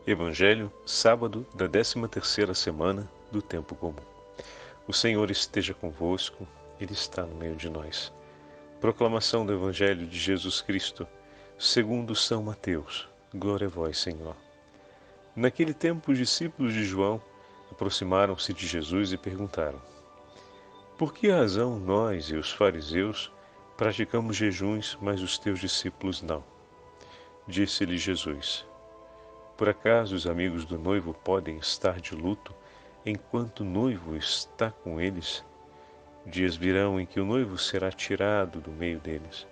Evangelho, sábado da 13ª semana do tempo comum. O Senhor esteja convosco, Ele está no meio de nós. Proclamação do Evangelho de Jesus Cristo, segundo São Mateus. Glória a vós, Senhor. Naquele tempo, os discípulos de João aproximaram-se de Jesus e perguntaram: Por que razão nós e os fariseus praticamos jejuns, mas os teus discípulos não? Disse-lhe Jesus: Por acaso os amigos do noivo podem estar de luto enquanto o noivo está com eles? Dias virão em que o noivo será tirado do meio deles.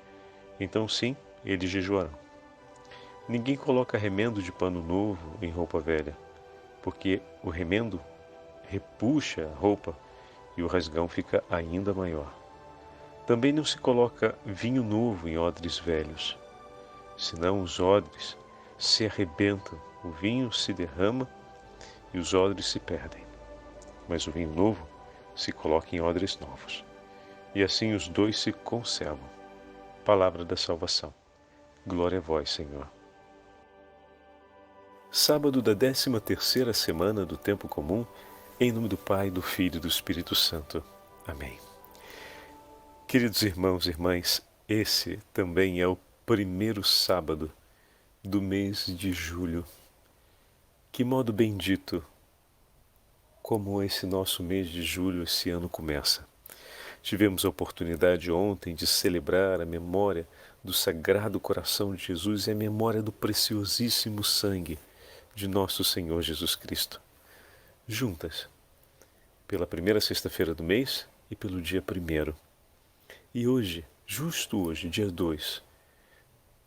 Então sim, eles jejuarão. Ninguém coloca remendo de pano novo em roupa velha, porque o remendo repuxa a roupa e o rasgão fica ainda maior. Também não se coloca vinho novo em odres velhos, senão os odres se arrebentam, o vinho se derrama e os odres se perdem. Mas o vinho novo se coloca em odres novos, e assim os dois se conservam. Palavra da salvação. Glória a vós, Senhor. Sábado da 13ª semana do tempo comum, em nome do Pai, do Filho e do Espírito Santo. Amém. Queridos irmãos e irmãs, esse também é o primeiro sábado do mês de julho. Que modo bendito como esse nosso mês de julho, esse ano começa. Tivemos a oportunidade ontem de celebrar a memória do Sagrado Coração de Jesus e a memória do preciosíssimo sangue de nosso Senhor Jesus Cristo. Juntas, pela primeira sexta-feira do mês e pelo dia 1º. E hoje, justo hoje, dia 2,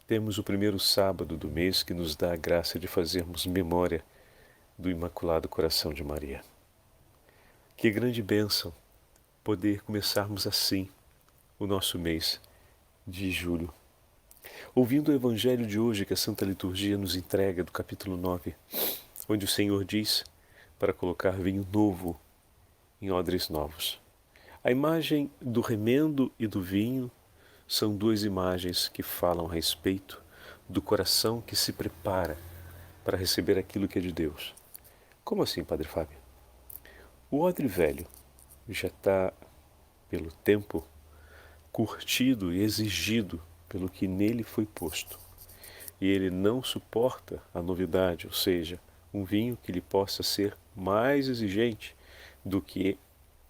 temos o primeiro sábado do mês que nos dá a graça de fazermos memória do Imaculado Coração de Maria. Que grande bênção poder começarmos assim o nosso mês de julho. Ouvindo o Evangelho de hoje que a Santa Liturgia nos entrega do capítulo 9, onde o Senhor diz para colocar vinho novo em odres novos. A imagem do remendo e do vinho são duas imagens que falam a respeito do coração que se prepara para receber aquilo que é de Deus. Como assim, Padre Fábio? O odre velho já está, pelo tempo, curtido e exigido pelo que nele foi posto. E ele não suporta a novidade, ou seja, um vinho que lhe possa ser mais exigente do que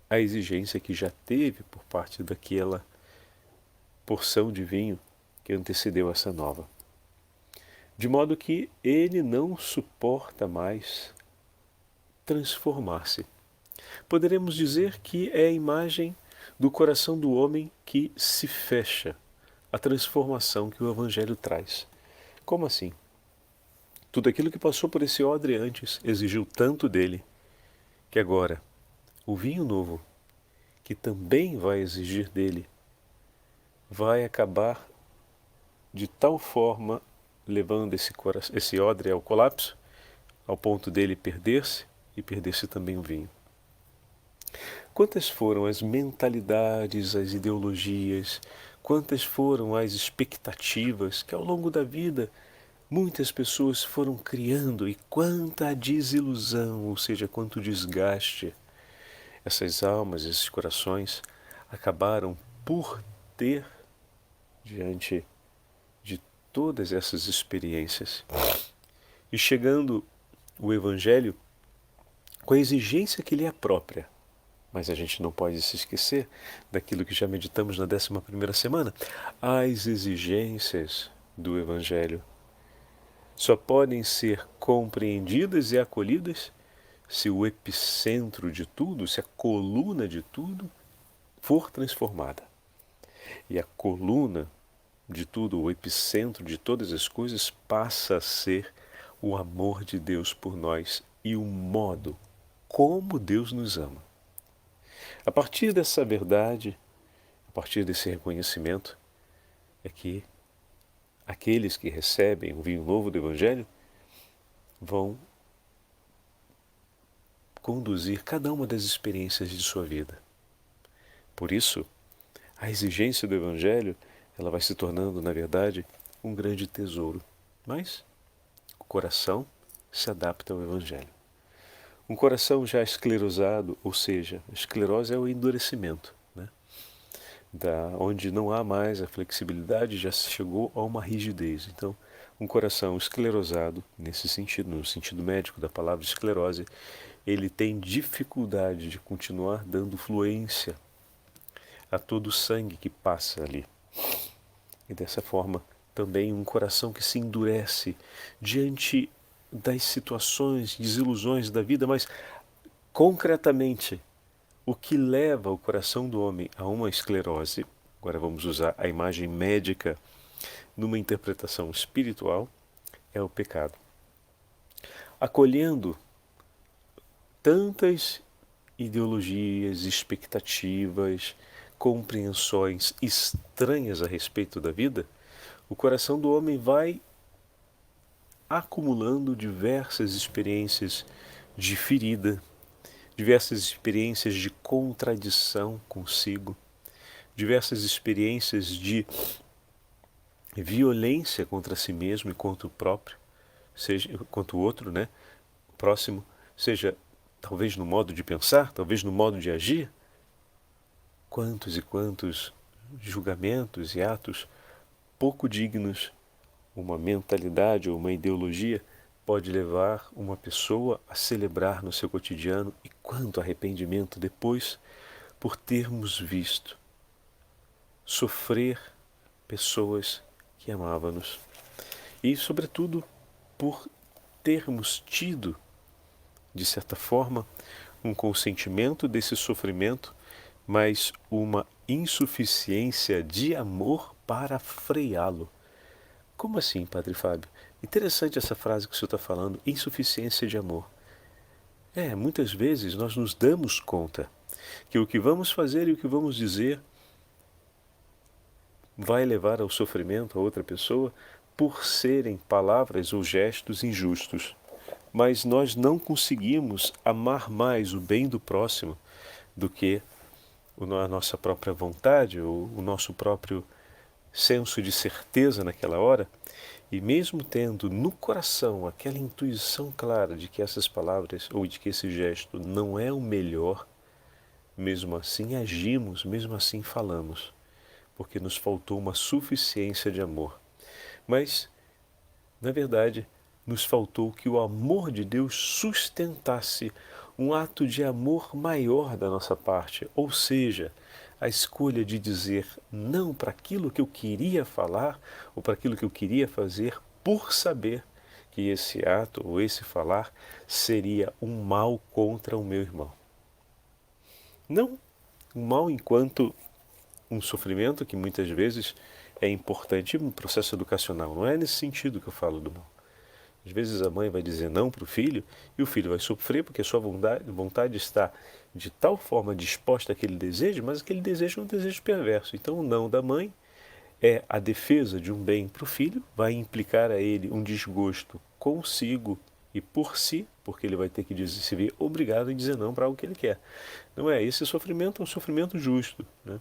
a exigência que já teve por parte daquela porção de vinho que antecedeu essa nova. De modo que ele não suporta mais transformar-se. Poderemos dizer que é a imagem do coração do homem que se fecha à transformação que o Evangelho traz. Como assim? Tudo aquilo que passou por esse odre antes exigiu tanto dele, que agora o vinho novo, que também vai exigir dele, vai acabar de tal forma levando esse odre ao colapso, ao ponto dele perder-se e perder-se também o vinho. Quantas foram as mentalidades, as ideologias, quantas foram as expectativas que ao longo da vida muitas pessoas foram criando, e quanta desilusão, ou seja, quanto desgaste essas almas, esses corações acabaram por ter diante de todas essas experiências. E chegando o Evangelho com a exigência que lhe é própria. Mas a gente não pode se esquecer daquilo que já meditamos na 11ª semana. As exigências do Evangelho só podem ser compreendidas e acolhidas se o epicentro de tudo, se a coluna de tudo for transformada. E a coluna de tudo, o epicentro de todas as coisas, passa a ser o amor de Deus por nós e o modo como Deus nos ama. A partir dessa verdade, a partir desse reconhecimento, é que aqueles que recebem o vinho novo do Evangelho vão conduzir cada uma das experiências de sua vida. Por isso, a exigência do Evangelho, ela vai se tornando, na verdade, um grande tesouro. Mas o coração se adapta ao Evangelho. Um coração já esclerosado, ou seja, a esclerose é o endurecimento, né? Onde não há mais a flexibilidade, já se chegou a uma rigidez. Então, um coração esclerosado, nesse sentido, no sentido médico da palavra esclerose, ele tem dificuldade de continuar dando fluência a todo o sangue que passa ali. E dessa forma, também um coração que se endurece diante das situações, desilusões da vida, mas concretamente, o que leva o coração do homem a uma esclerose, agora vamos usar a imagem médica numa interpretação espiritual, é o pecado. Acolhendo tantas ideologias, expectativas, compreensões estranhas a respeito da vida, o coração do homem vai acumulando diversas experiências de ferida, diversas experiências de contradição consigo, diversas experiências de violência contra si mesmo e contra o próprio, seja contra o outro, né, o próximo, seja talvez no modo de pensar, talvez no modo de agir. Quantos e quantos julgamentos e atos pouco dignos uma mentalidade ou uma ideologia pode levar uma pessoa a celebrar no seu cotidiano, e quanto arrependimento depois por termos visto sofrer pessoas que amávamos e, sobretudo, por termos tido, de certa forma, um consentimento desse sofrimento, mas uma insuficiência de amor para freá-lo. Como assim, Padre Fábio? Interessante essa frase que o senhor está falando, insuficiência de amor. Muitas vezes nós nos damos conta que o que vamos fazer e o que vamos dizer vai levar ao sofrimento a outra pessoa por serem palavras ou gestos injustos. Mas nós não conseguimos amar mais o bem do próximo do que a nossa própria vontade ou o nosso próprio senso de certeza naquela hora. E mesmo tendo no coração aquela intuição clara de que essas palavras ou de que esse gesto não é o melhor, mesmo assim agimos, mesmo assim falamos, porque nos faltou uma suficiência de amor. Mas, na verdade, nos faltou que o amor de Deus sustentasse um ato de amor maior da nossa parte, ou seja, a escolha de dizer não para aquilo que eu queria falar ou para aquilo que eu queria fazer, por saber que esse ato ou esse falar seria um mal contra o meu irmão. Não um mal enquanto um sofrimento que muitas vezes é importante no processo educacional. Não é nesse sentido que eu falo do mal. Às vezes a mãe vai dizer não para o filho e o filho vai sofrer porque a sua vontade está de tal forma disposta àquele desejo, mas aquele desejo é um desejo perverso. Então o não da mãe é a defesa de um bem para o filho, vai implicar a ele um desgosto consigo e por si, porque ele vai ter que se ver obrigado a dizer não para algo que ele quer. Não é? Esse sofrimento é um sofrimento justo, né?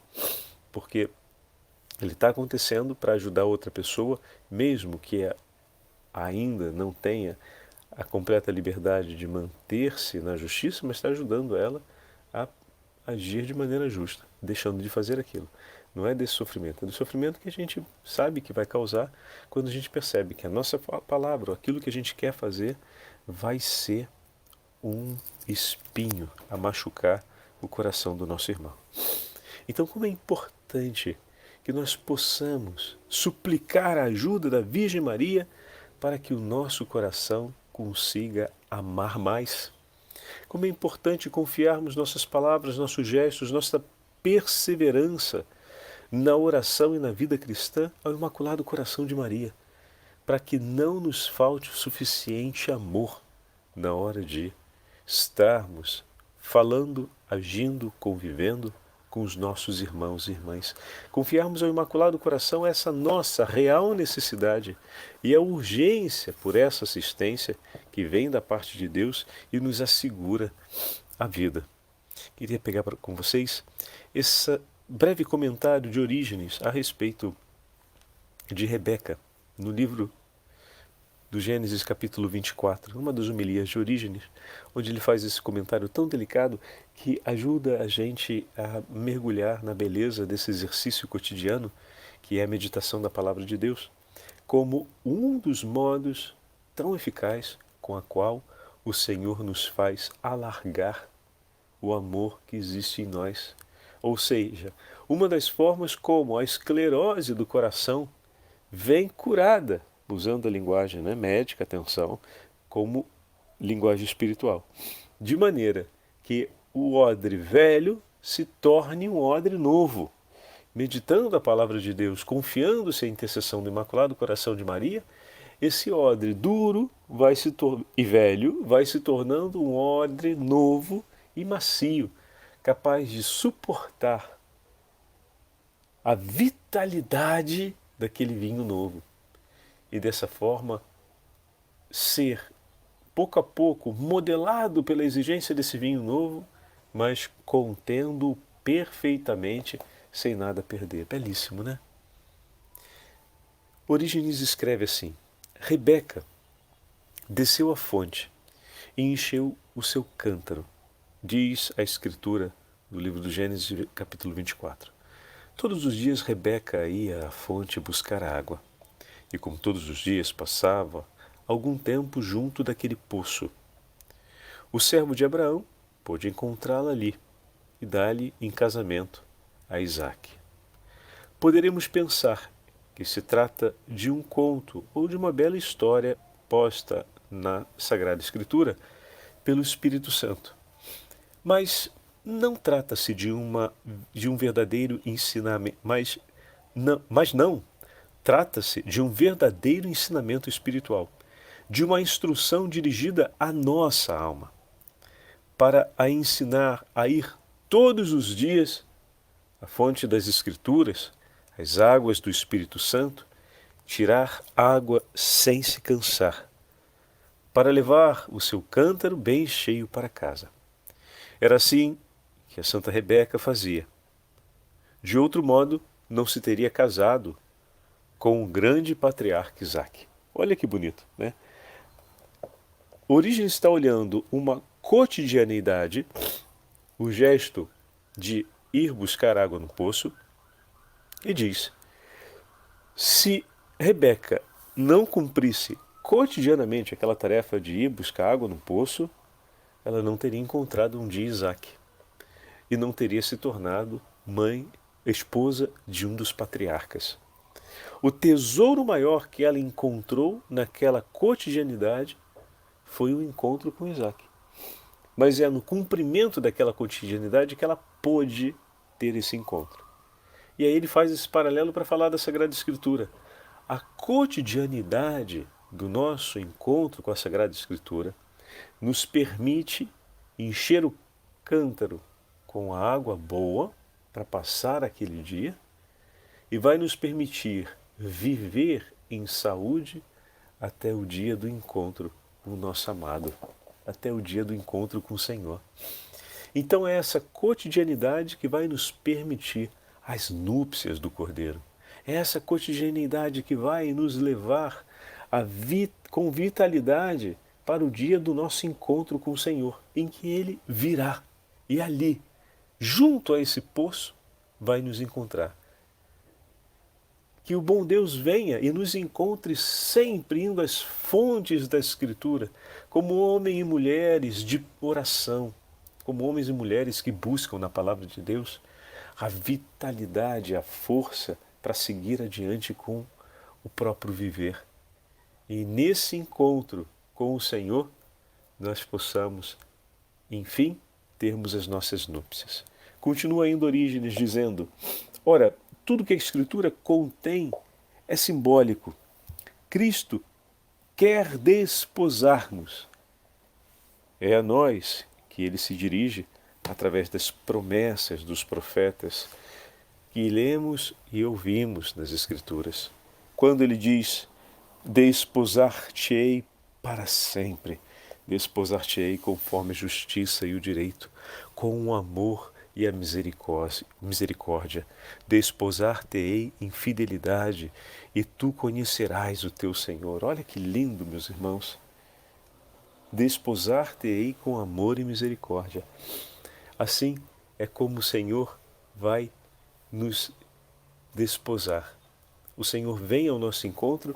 Porque ele está acontecendo para ajudar outra pessoa, mesmo que ainda não tenha a completa liberdade de manter-se na justiça, mas está ajudando ela a agir de maneira justa, deixando de fazer aquilo. Não é desse sofrimento, é do sofrimento que a gente sabe que vai causar quando a gente percebe que a nossa palavra, aquilo que a gente quer fazer, vai ser um espinho a machucar o coração do nosso irmão. Então, como é importante que nós possamos suplicar a ajuda da Virgem Maria para que o nosso coração consiga amar mais. Como é importante confiarmos nossas palavras, nossos gestos, nossa perseverança na oração e na vida cristã ao Imaculado Coração de Maria, para que não nos falte o suficiente amor na hora de estarmos falando, agindo, convivendo com os nossos irmãos e irmãs. Confiarmos ao Imaculado Coração essa nossa real necessidade e a urgência por essa assistência que vem da parte de Deus e nos assegura a vida. Queria pegar com vocês esse breve comentário de Orígenes a respeito de Rebeca, no livro do Gênesis capítulo 24, numa das homilias de Orígenes, onde ele faz esse comentário tão delicado que ajuda a gente a mergulhar na beleza desse exercício cotidiano, que é a meditação da Palavra de Deus, como um dos modos tão eficaz com a qual o Senhor nos faz alargar o amor que existe em nós. Ou seja, uma das formas como a esclerose do coração vem curada, usando a linguagem médica, atenção, como linguagem espiritual. De maneira que o odre velho se torne um odre novo. Meditando a palavra de Deus, confiando-se à intercessão do Imaculado Coração de Maria, esse odre duro e velho vai se tornando um odre novo e macio, capaz de suportar a vitalidade daquele vinho novo. E dessa forma ser, pouco a pouco, modelado pela exigência desse vinho novo, mas contendo-o perfeitamente, sem nada perder. Belíssimo, né? Orígenes escreve assim: Rebeca desceu à fonte e encheu o seu cântaro, diz a escritura do livro do Gênesis, capítulo 24. Todos os dias Rebeca ia à fonte buscar água, e como todos os dias passava algum tempo junto daquele poço. O servo de Abraão pôde encontrá-la ali e dar-lhe em casamento a Isaque. Poderemos pensar que se trata de um conto ou de uma bela história posta na Sagrada Escritura pelo Espírito Santo. Mas não trata-se de um verdadeiro ensinamento, mas não, trata-se de um verdadeiro ensinamento espiritual, de uma instrução dirigida à nossa alma, para a ensinar a ir todos os dias à fonte das Escrituras, as águas do Espírito Santo, tirar água sem se cansar, para levar o seu cântaro bem cheio para casa. Era assim que a Santa Rebeca fazia. De outro modo, não se teria casado com o grande patriarca Isaque. Olha que bonito, né? Orígenes está olhando uma cotidianidade, o gesto de ir buscar água no poço, e diz: se Rebeca não cumprisse cotidianamente aquela tarefa de ir buscar água no poço, ela não teria encontrado um dia Isaque e não teria se tornado mãe, esposa de um dos patriarcas. O tesouro maior que ela encontrou naquela cotidianidade foi o encontro com Isaque. Mas é no cumprimento daquela cotidianidade que ela pôde ter esse encontro. E aí ele faz esse paralelo para falar da Sagrada Escritura. A cotidianidade do nosso encontro com a Sagrada Escritura nos permite encher o cântaro com a água boa para passar aquele dia e vai nos permitir viver em saúde até o dia do encontro com o nosso amado, até o dia do encontro com o Senhor. Então é essa cotidianidade que vai nos permitir as núpcias do Cordeiro. É essa cotidianidade que vai nos levar com vitalidade para o dia do nosso encontro com o Senhor, em que Ele virá e ali, junto a esse poço, vai nos encontrar. Que o bom Deus venha e nos encontre sempre indo às fontes da Escritura, como homens e mulheres de oração, como homens e mulheres que buscam na Palavra de Deus a vitalidade, a força para seguir adiante com o próprio viver. E nesse encontro com o Senhor, nós possamos, enfim, termos as nossas núpcias. Continua ainda Orígenes dizendo: ora, tudo que a Escritura contém é simbólico. Cristo quer desposar-nos. É a nós que ele se dirige através das promessas dos profetas que lemos e ouvimos nas Escrituras. Quando ele diz: desposar-te-ei para sempre, desposar-te-ei conforme a justiça e o direito, com um amor e a misericórdia. Desposar-te-ei em fidelidade, e tu conhecerás o teu Senhor. Olha que lindo, meus irmãos. Desposar-te-ei com amor e misericórdia. Assim é como o Senhor vai nos desposar. O Senhor vem ao nosso encontro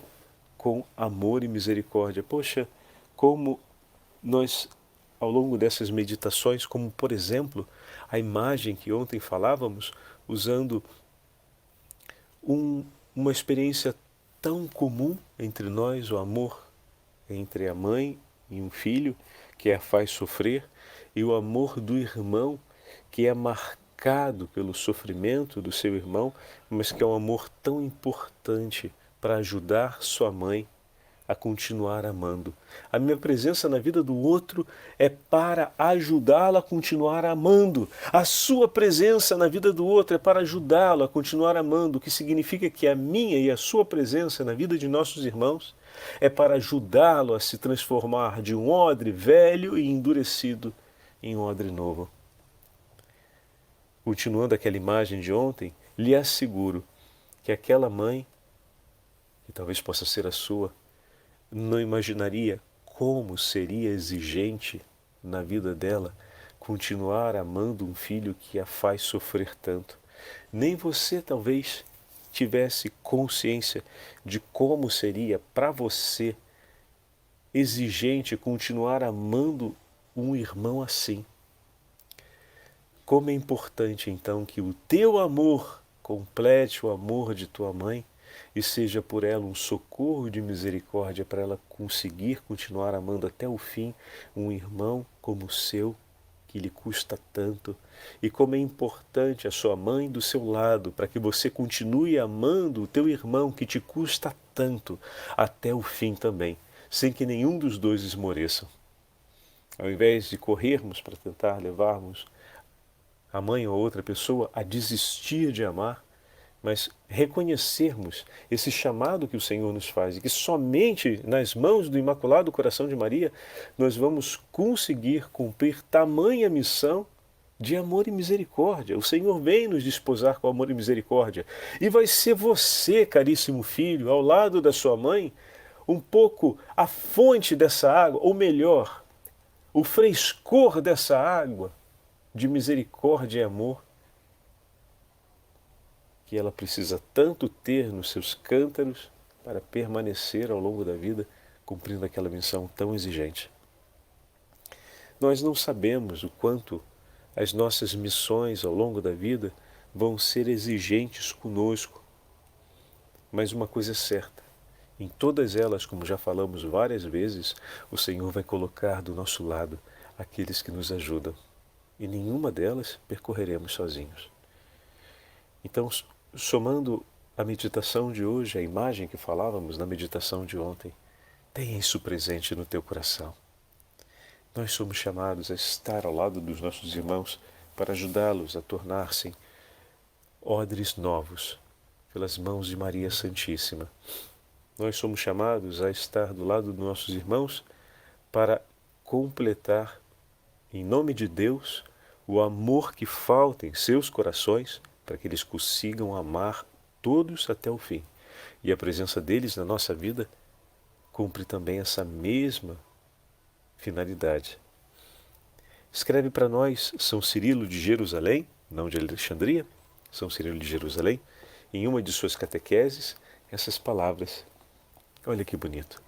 com amor e misericórdia. Poxa, como nós, ao longo dessas meditações, como por exemplo, a imagem que ontem falávamos, usando uma experiência tão comum entre nós, o amor entre a mãe e um filho, que a faz sofrer, e o amor do irmão, que é marcado pelo sofrimento do seu irmão, mas que é um amor tão importante para ajudar sua mãe a continuar amando. A minha presença na vida do outro é para ajudá-lo a continuar amando. A sua presença na vida do outro é para ajudá-lo a continuar amando, o que significa que a minha e a sua presença na vida de nossos irmãos é para ajudá-lo a se transformar de um odre velho e endurecido em um odre novo. Continuando aquela imagem de ontem, lhe asseguro que aquela mãe, que talvez possa ser a sua, não imaginaria como seria exigente na vida dela continuar amando um filho que a faz sofrer tanto. Nem você talvez tivesse consciência de como seria para você exigente continuar amando um irmão assim. Como é importante então que o teu amor complete o amor de tua mãe e seja por ela um socorro de misericórdia para ela conseguir continuar amando até o fim um irmão como o seu, que lhe custa tanto. E como é importante a sua mãe do seu lado para que você continue amando o teu irmão que te custa tanto até o fim também, sem que nenhum dos dois esmoreçam. Ao invés de corrermos para tentar levarmos a mãe ou outra pessoa a desistir de amar, mas reconhecermos esse chamado que o Senhor nos faz e que somente nas mãos do Imaculado Coração de Maria nós vamos conseguir cumprir tamanha missão de amor e misericórdia. O Senhor vem nos desposar com amor e misericórdia e vai ser você, caríssimo filho, ao lado da sua mãe, um pouco a fonte dessa água, ou melhor, o frescor dessa água de misericórdia e amor que ela precisa tanto ter nos seus cântaros para permanecer ao longo da vida cumprindo aquela missão tão exigente. Nós não sabemos o quanto as nossas missões ao longo da vida vão ser exigentes conosco, mas uma coisa é certa, em todas elas, como já falamos várias vezes, o Senhor vai colocar do nosso lado aqueles que nos ajudam, e nenhuma delas percorreremos sozinhos. Então, somando a meditação de hoje, a imagem que falávamos na meditação de ontem, tenha isso presente no teu coração. Nós somos chamados a estar ao lado dos nossos irmãos para ajudá-los a tornar-se odres novos pelas mãos de Maria Santíssima. Nós somos chamados a estar do lado dos nossos irmãos para completar, em nome de Deus, o amor que falta em seus corações para que eles consigam amar todos até o fim. E a presença deles na nossa vida cumpre também essa mesma finalidade. Escreve para nós São Cirilo de Jerusalém, não de Alexandria, São Cirilo de Jerusalém, em uma de suas catequeses, essas palavras. Olha que bonito.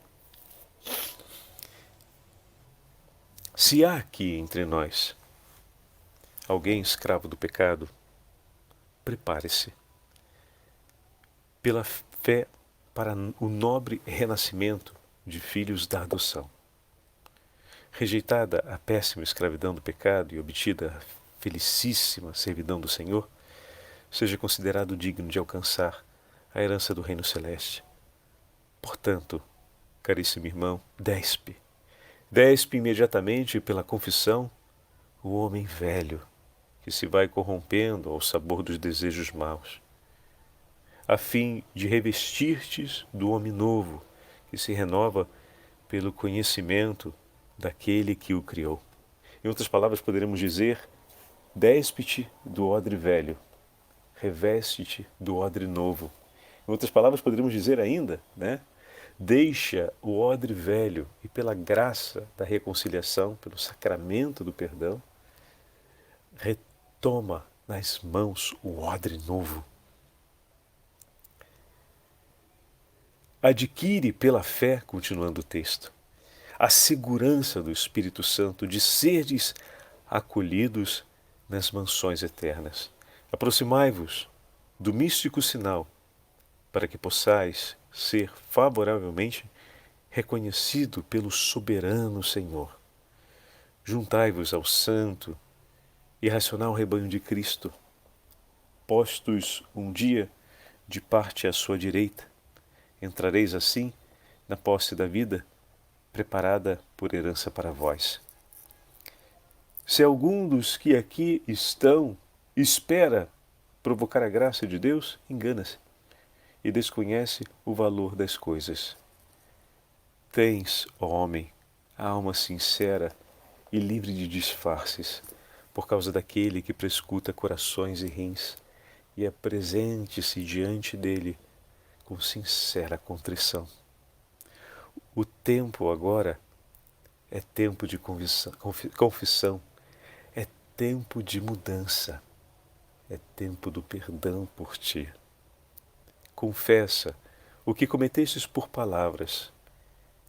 Se há aqui entre nós alguém escravo do pecado, prepare-se pela fé para o nobre renascimento de filhos da adoção. Rejeitada a péssima escravidão do pecado e obtida a felicíssima servidão do Senhor, seja considerado digno de alcançar a herança do reino celeste. Portanto, caríssimo irmão, despe imediatamente pela confissão o homem velho, que se vai corrompendo ao sabor dos desejos maus, a fim de revestir-te do homem novo, que se renova pelo conhecimento daquele que o criou. Em outras palavras, poderemos dizer despe-te do odre velho, reveste-te do odre novo. Em outras palavras, poderíamos dizer ainda, né? Deixa o odre velho e pela graça da reconciliação, pelo sacramento do perdão, retoma nas mãos o odre novo. Adquire pela fé, continuando o texto, a segurança do Espírito Santo de serdes acolhidos nas mansões eternas. Aproximai-vos do místico sinal, para que possais ser favoravelmente reconhecido pelo soberano Senhor. Juntai-vos ao santo e racional rebanho de Cristo, postos um dia de parte à sua direita. Entrareis assim na posse da vida, preparada por herança para vós. Se algum dos que aqui estão espera provocar a graça de Deus, engana-se e desconhece o valor das coisas. Tens, ó homem, a alma sincera e livre de disfarces, por causa daquele que prescuta corações e rins, e apresente-se diante dele com sincera contrição. O tempo agora é tempo de confissão, é tempo de mudança, é tempo do perdão por ti. Confessa o que cometestes por palavras,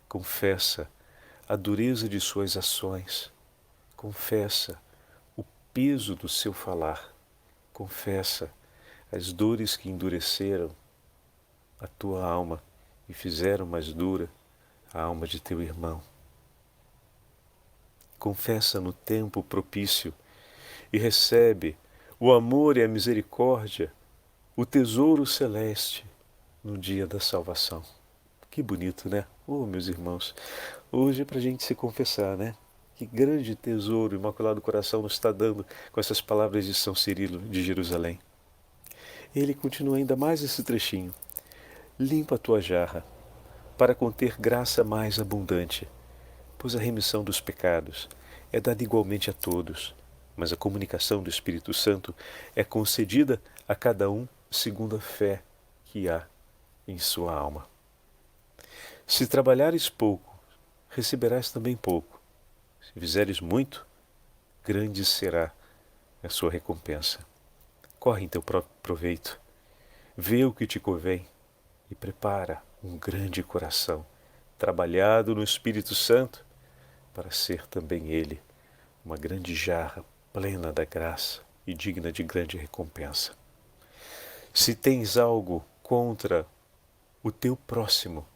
confessa a dureza de suas ações, confessa o peso do seu falar, confessa as dores que endureceram a tua alma e fizeram mais dura a alma de teu irmão. Confessa no tempo propício e recebe o amor e a misericórdia, o tesouro celeste no dia da salvação. Que bonito, né? Oh, meus irmãos, hoje é para a gente se confessar, né? Que grande tesouro o Imaculado Coração nos está dando com essas palavras de São Cirilo de Jerusalém. Ele continua ainda mais esse trechinho. Limpa a tua jarra, para conter graça mais abundante, pois a remissão dos pecados é dada igualmente a todos, mas a comunicação do Espírito Santo é concedida a cada um segundo a fé que há em sua alma. Se trabalhares pouco, receberás também pouco. Se fizeres muito, grande será a sua recompensa. Corre em teu próprio proveito, vê o que te convém e prepara um grande coração, trabalhado no Espírito Santo, para ser também ele uma grande jarra plena da graça e digna de grande recompensa. Se tens algo contra o teu próximo,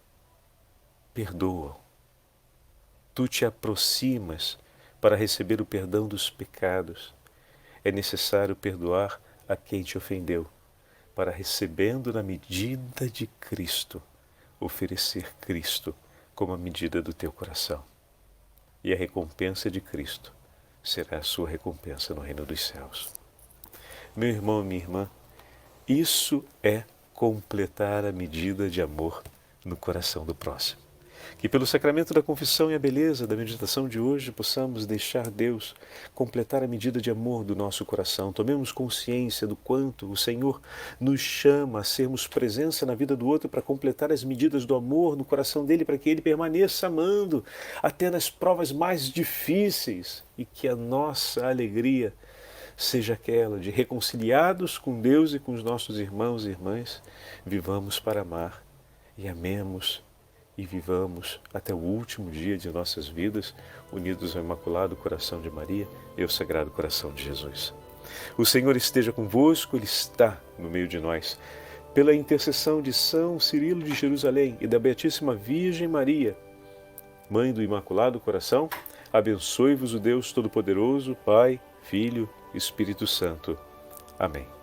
perdoa-o. Tu te aproximas para receber o perdão dos pecados. É necessário perdoar a quem te ofendeu, para, recebendo na medida de Cristo, oferecer Cristo como a medida do teu coração. E a recompensa de Cristo será a sua recompensa no reino dos céus. Meu irmão e minha irmã, isso é completar a medida de amor no coração do próximo. Que pelo sacramento da confissão e a beleza da meditação de hoje possamos deixar Deus completar a medida de amor do nosso coração. Tomemos consciência do quanto o Senhor nos chama a sermos presença na vida do outro para completar as medidas do amor no coração dele, para que ele permaneça amando até nas provas mais difíceis, e que a nossa alegria seja aquela de, reconciliados com Deus e com os nossos irmãos e irmãs, vivamos para amar e amemos e vivamos até o último dia de nossas vidas, unidos ao Imaculado Coração de Maria e ao Sagrado Coração de Jesus. O Senhor esteja convosco, Ele está no meio de nós. Pela intercessão de São Cirilo de Jerusalém e da Beatíssima Virgem Maria, Mãe do Imaculado Coração, abençoe-vos o Deus Todo-Poderoso, Pai, Filho e Espírito Santo. Amém.